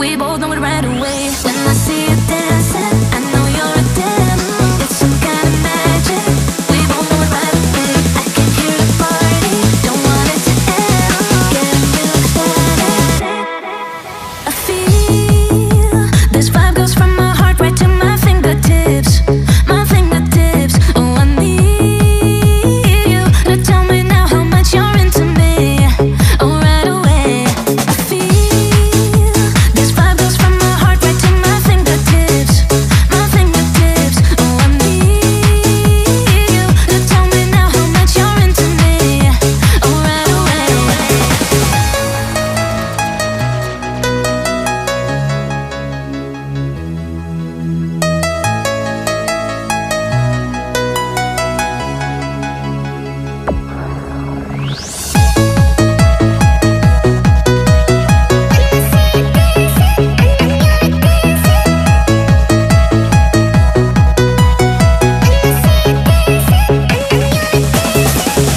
We both know it right away. When I see you dancing, I know you're a 10. It's some kind of magic. We both know it right away. I can hear the party, don't want it to end. Getting real excited. I feel this vibe goes from my heart right to my fingertips. My fingertips. Oh, I need you to tell me now how much you're into me. Oh, right away. I feel this vibe goes from my heart right to my fingertips. My fingertips. Oh, I need you to tell me now how much you're into me. Oh, right away.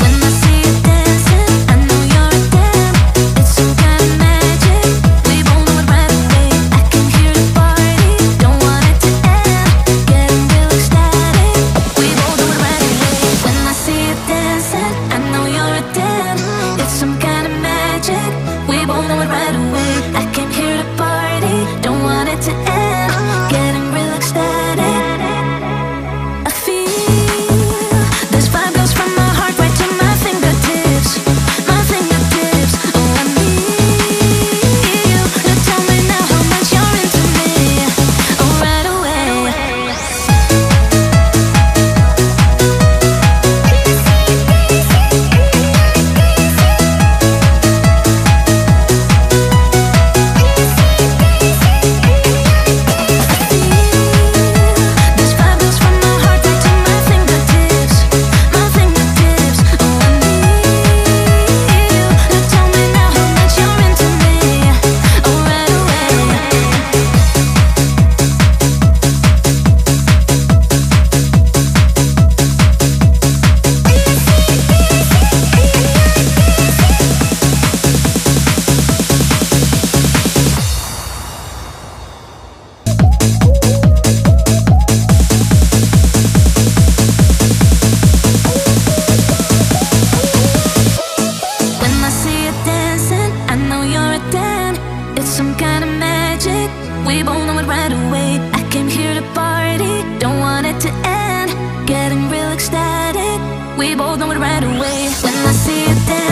When I see you dancing, I know you're a 10. It's some kind of magic. We both know it right away. I can hear the party, don't want it to end. Getting real ecstatic. We both know it right away. When I see you dancing, I know you're a 10. It's some kind of magic. We both know it right away. I can hear the party, don't want it to end. Getting real ecstatic. I feel this vibe goes from my heart right to my fingertips. My fingertips. Oh, I need you to tell me now how much you're into me. Oh, right away. This vibe goes from my heart right to my fingertips. My fingertips. Oh, I need you to tell me now how much you're into me. Oh, right away. When I see you dancing, I know you're a 10. It's some kind of magic. We both know it right away. I came here to party, don't want it to end. Getting real ecstatic. We both know it right away. When I see you dancing.